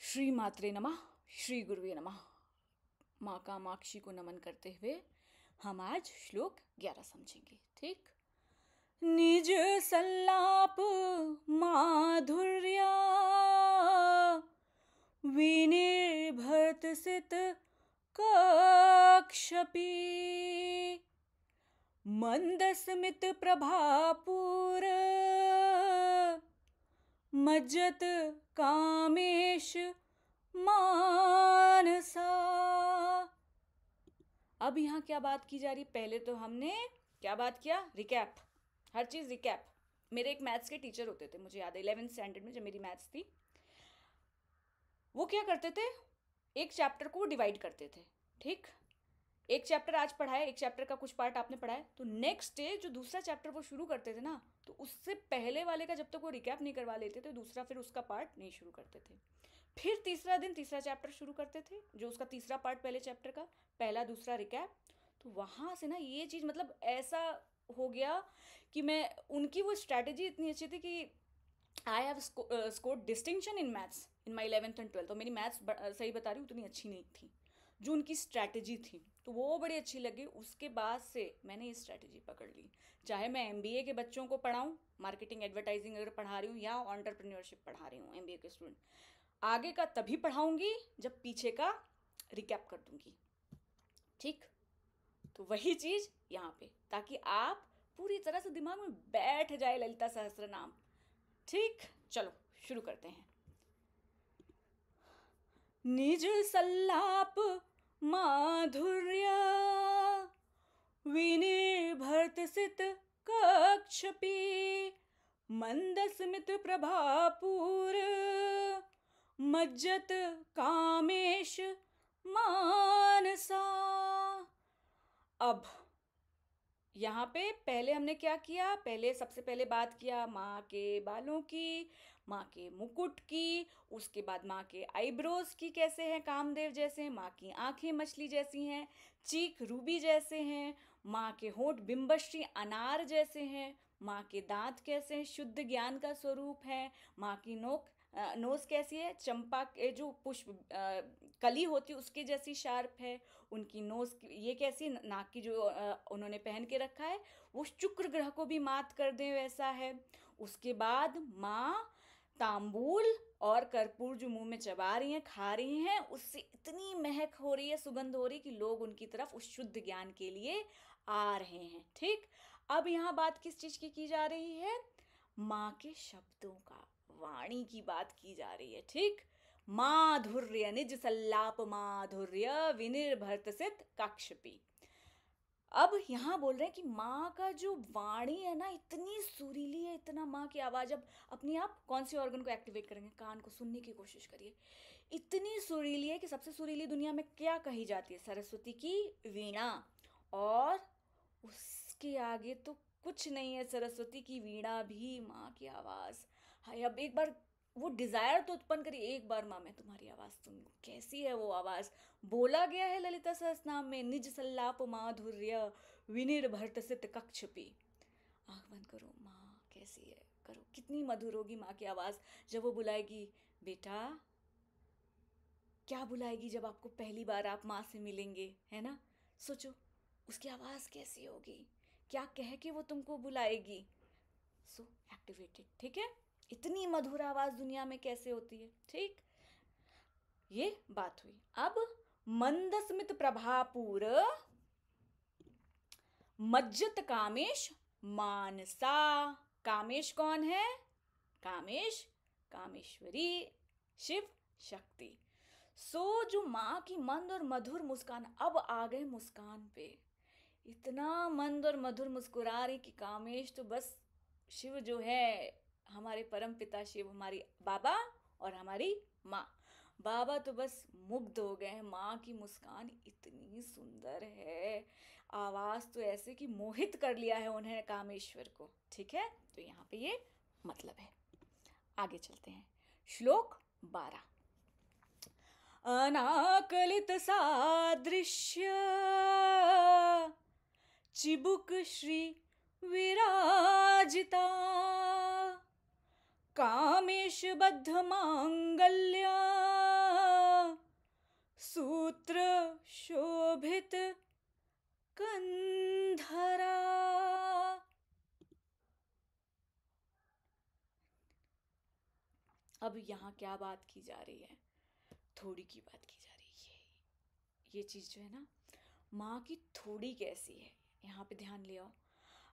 श्री मात्रे नमः। श्री गुरुवे नमः। माँ कामाक्षी को नमन करते हुए हम आज श्लोक 11 समझेंगे। ठीक। निज सल्लाप माधुर्या विनिर्भर्त सित कक्षपि मंदस्मित प्रभापुर मज्जत कामेश मानसा। अब यहाँ क्या बात की जा रही? पहले तो हमने क्या बात किया? रिकैप, हर चीज़ रिकैप। मेरे एक मैथ्स के टीचर होते थे, मुझे याद है 11th स्टैंडर्ड में जब मेरी मैथ्स थी, वो क्या करते थे, एक चैप्टर को डिवाइड करते थे। ठीक, एक चैप्टर आज पढ़ाया, एक चैप्टर का कुछ पार्ट आपने पढ़ाया, तो नेक्स्ट डे जो दूसरा चैप्टर वो शुरू करते थे ना, तो उससे पहले वाले का जब तक वो रिकैप नहीं करवा लेते थे, दूसरा फिर उसका पार्ट नहीं शुरू करते थे। फिर तीसरा दिन तीसरा चैप्टर शुरू करते थे, जो उसका तीसरा पार्ट पहले चैप्टर का, पहला दूसरा रिकैप। तो वहाँ से ना ये चीज़ मतलब ऐसा हो गया कि मैं, उनकी वो स्ट्रैटेजी इतनी अच्छी थी कि I have scored distinction in maths in my 11th and 12th। तो मेरी मैथ्स सही बता रही हूँ उतनी अच्छी नहीं थी, जो उनकी स्ट्रैटेजी थी तो वो बड़ी अच्छी लगी। उसके बाद से मैंने ये स्ट्रैटेजी पकड़ ली, चाहे मैं एमबीए के बच्चों को पढ़ाऊँ, मार्केटिंग एडवर्टाइजिंग अगर पढ़ा रही हूँ या एंटरप्रेन्योरशिप पढ़ा रही हूँ, एमबीए के स्टूडेंट, आगे का तभी पढ़ाऊँगी जब पीछे का रिकैप कर दूँगी। ठीक, तो वही चीज़ यहाँ पे, ताकि आप पूरी तरह से दिमाग में बैठ जाए ललिता सहस्त्र नाम। ठीक, चलो शुरू करते हैं। निज सल्लाप माधुर्य विनिर्भर्त सित कक्षपि मंदस्मित प्रभापुर मज्जत कामेश मानसा। अब यहाँ पे पहले हमने क्या किया? पहले सबसे पहले बात किया माँ के बालों की, माँ के मुकुट की, उसके बाद माँ के आईब्रोज की, कैसे हैं, कामदेव जैसे, माँ की आंखें मछली जैसी हैं, चीख रूबी जैसे हैं, माँ के होंठ बिंबश्री अनार जैसे हैं, माँ के दांत कैसे हैं, शुद्ध ज्ञान का स्वरूप है, माँ की नोज कैसी है, चंपा के जो पुष्प कली होती है उसके जैसी शार्प है, उनकी नोज ये कैसी, नाक की जो उन्होंने पहन के रखा है वो शुक्र ग्रह को भी मात कर दे वैसा है। उसके बाद माँ तांबूल और कर्पूर जो मुंह में चबा रही हैं, खा रही हैं, उससे इतनी महक हो रही है, सुगंध हो रही है कि लोग उनकी तरफ उस शुद्ध ज्ञान के लिए आ रहे हैं। ठीक, अब यहाँ बात किस चीज की जा रही है? माँ के शब्दों का, वाणी की बात की जा रही है। ठीक, माधुर्य निज सल्लाप माधुर्य विनिर्भर्त सित कक्षपि। अब यहाँ बोल रहे हैं कि माँ का जो वाणी है ना, इतनी सुरीली है, इतना माँ की आवाज़। अब अपनी आप कौन से ऑर्गन को एक्टिवेट करेंगे? कान को, सुनने की कोशिश करिए। इतनी सुरीली है कि सबसे सुरीली दुनिया में क्या कही जाती है? सरस्वती की वीणा। और उसके आगे तो कुछ नहीं है, सरस्वती की वीणा भी माँ की आवाज़। हाय, अब एक बार वो डिज़ायर तो उत्पन्न करिए, एक बार माँ मैं तुम्हारी आवाज़ सुनूं। कैसी है वो आवाज़? बोला गया है ललिता सहस्त्रनाम में, निज सल्लाप माधुर्य विनिर्भर्त सित कक्षपि। आँख बंद करो, माँ कैसी है, करो, कितनी मधुर होगी माँ की आवाज़ जब वो बुलाएगी। बेटा, क्या बुलाएगी जब आपको पहली बार आप माँ से मिलेंगे, है ना? सोचो उसकी आवाज़ कैसी होगी, क्या कह के वो तुमको बुलाएगी। सो एक्टिवेटेड। ठीक है, इतनी मधुर आवाज़ दुनिया में कैसे होती है? ठीक, ये बात हुई। अब मंदस्मित प्रभापुर मज्जत कामेश मानसा। कामेश कौन है? कामेश कामेश्वरी, शिव शक्ति। सो जो माँ की मंद और मधुर मुस्कान, अब आ गए मुस्कान पे। इतना मंद और मधुर मुस्कुरा रही कि कामेश तो बस शिव जो है, हमारे परम पिता शिव, हमारी बाबा और हमारी माँ, बाबा तो बस मुग्ध हो गए हैं। माँ की मुस्कान इतनी सुंदर है, आवाज़ तो ऐसे कि मोहित कर लिया है उन्हें कामेश्वर को। ठीक है, तो यहाँ पे ये मतलब है। आगे चलते हैं। श्लोक 12। अनाकलित सादृश्य चिबुक श्री विराजिता कामेश बद्ध मांगल्य सूत्र शोभित कंधरा। अब यहाँ क्या बात की जा रही है? थोड़ी की बात की जा रही है। ये चीज जो है ना, माँ की थोड़ी कैसी है, यहाँ पे ध्यान ले आओ।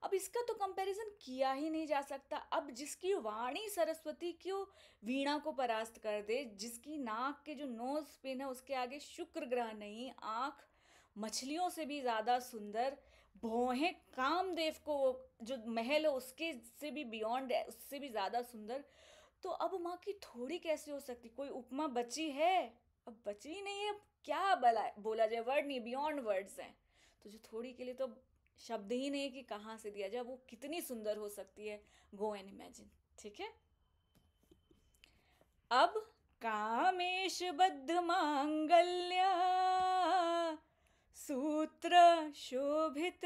अब इसका तो कंपैरिजन किया ही नहीं जा सकता। अब जिसकी वाणी सरस्वती क्यों वीणा को परास्त कर दे, जिसकी नाक के जो नोज पिन है उसके आगे शुक्र ग्रह नहीं, आंख मछलियों से भी ज्यादा सुंदर, भौहें कामदेव को जो महल है उसके से भी बियॉन्ड है, उससे भी ज्यादा सुंदर, तो अब माँ की थोड़ी कैसे हो सकती? कोई उपमा बची है? अब बची ही नहीं है। अब क्या बोला जाए, वर्ड नहीं, बियॉन्ड वर्ड्स हैं। तो जो थोड़ी के लिए तो शब्द ही नहीं कि कहाँ से दिया जाए, वो कितनी सुंदर हो सकती है। Go and imagine. ठीक है। अब कामेश बद्ध मांगल्य सूत्र शोभित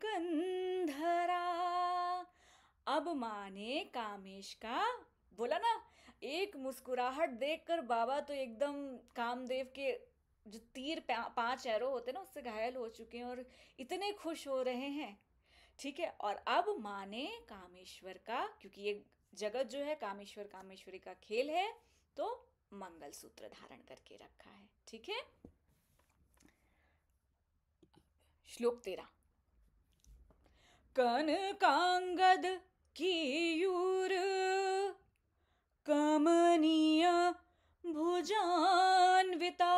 कंधरा। अब माने कामेश का, बोला ना, एक मुस्कुराहट देखकर बाबा तो एकदम कामदेव के जो तीर 5 एरो होते हैं ना उससे घायल हो चुके हैं और इतने खुश हो रहे हैं। ठीक है। और अब माने कामेश्वर का, क्योंकि ये जगत जो है कामेश्वर कामेश्वरी का खेल है, तो मंगलसूत्र धारण करके रखा है। ठीक है। श्लोक 13। कनकांगद कीयूर कमनीय भुजान्विता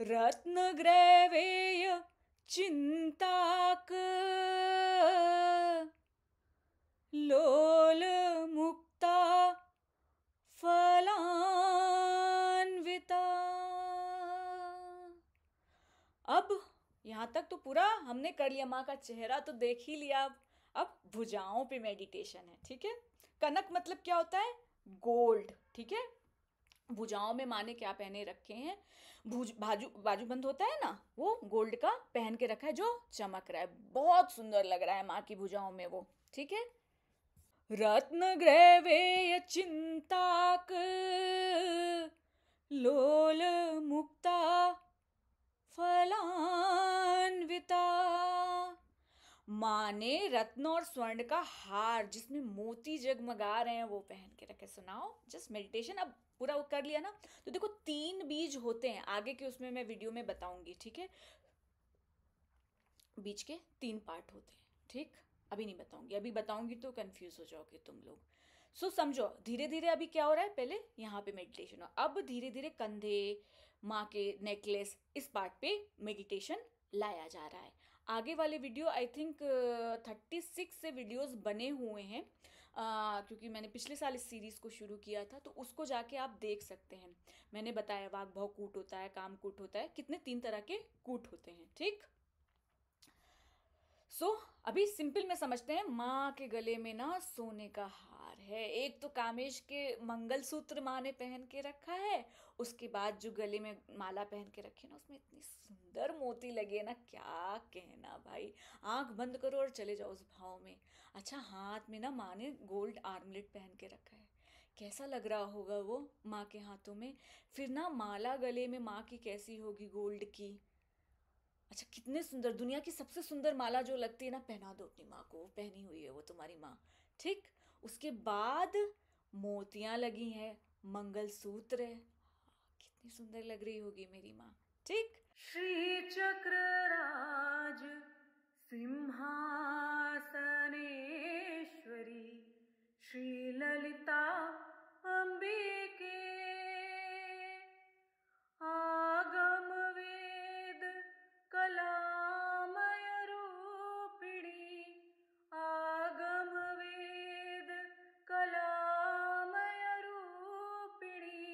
रत्नग्रैवेय चिंताक लोल मुक्ता फलान्विता। अब यहां तक तो पूरा हमने कर लिया, माँ का चेहरा तो देख ही लिया। अब भुजाओं पे मेडिटेशन है। ठीक है। कनक मतलब क्या होता है? गोल्ड। ठीक है। भुजाओं में माँ ने क्या पहने रखे हैं? बाजूबंद होता है ना, वो गोल्ड का पहन के रखा है जो चमक रहा है, बहुत सुंदर लग रहा है माँ की भुजाओं में वो। ठीक है। रत्न ग्रैवेय चिंताक लोल मुक्ता फलान्विता। माँ ने रत्न और स्वर्ण का हार जिसमें मोती जगमगा रहे हैं वो पहन के रखे। सुनाओ, जस्ट मेडिटेशन। अब पूरा वो कर लिया ना, तो देखो 3 बीज होते हैं, आगे के उसमें मैं वीडियो में बताऊंगी। ठीक है। बीज के 3 पार्ट होते हैं। ठीक। अभी नहीं बताऊंगी, अभी बताऊंगी तो कंफ्यूज हो जाओगे तुम लोग। सो समझो धीरे धीरे अभी क्या हो रहा है। पहले यहाँ पे मेडिटेशन हो, अब धीरे धीरे कंधे, माँ के नेकलेस, इस पार्ट पे मेडिटेशन लाया जा रहा है। आगे वाले वीडियो आई थिंक 36 से वीडियोस बने हुए हैं, क्योंकि मैंने पिछले साल इस सीरीज़ को शुरू किया था, तो उसको जाके आप देख सकते हैं। मैंने बताया वाग भाव कूट होता है, काम कूट होता है, कितने 3 तरह के कूट होते हैं। ठीक। अभी सिंपल में समझते हैं। माँ के गले में ना सोने का हार है, एक तो कामेश के मंगलसूत्र माँ ने पहन के रखा है, उसके बाद जो गले में माला पहन के रखी है ना उसमें इतनी सुंदर मोती लगे ना, क्या कहना भाई। आंख बंद करो और चले जाओ उस भाव में। अच्छा, हाथ में ना माँ ने गोल्ड आर्मलेट पहन के रखा है, कैसा लग रहा होगा वो माँ के हाथों में। फिर ना माला गले में माँ की कैसी होगी, गोल्ड की। अच्छा, कितने सुंदर, दुनिया की सबसे सुंदर माला जो लगती है ना, पहना दो अपनी माँ को, पहनी हुई है वो तुम्हारी माँ। ठीक। उसके बाद मोतियां लगी हैं, मंगलसूत्र है, कितनी सुंदर लग रही होगी मेरी माँ। ठीक। श्री चक्र राज सिंहासनेश्वरी श्री ललिता अंबिके आगम वेद कलामय रूपिणी आगम वेद कलामय रूपिणी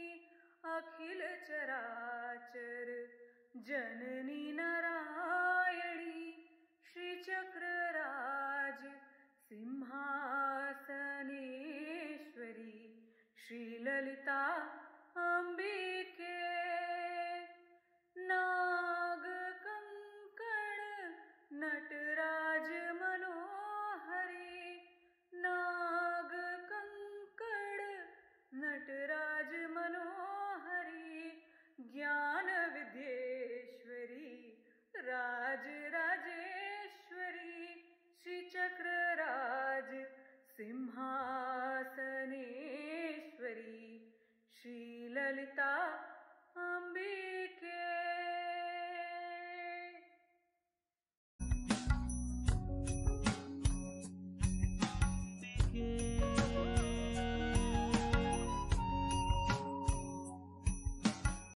अखिल चराचर जननी नारायणी श्री चक्रराज सिंहासनेश्वरी श्री ललिता अंबिके नाग कंकण नटराज मनोहरी नाग कंकण नटराज मनोहरी ललिता अम्बिका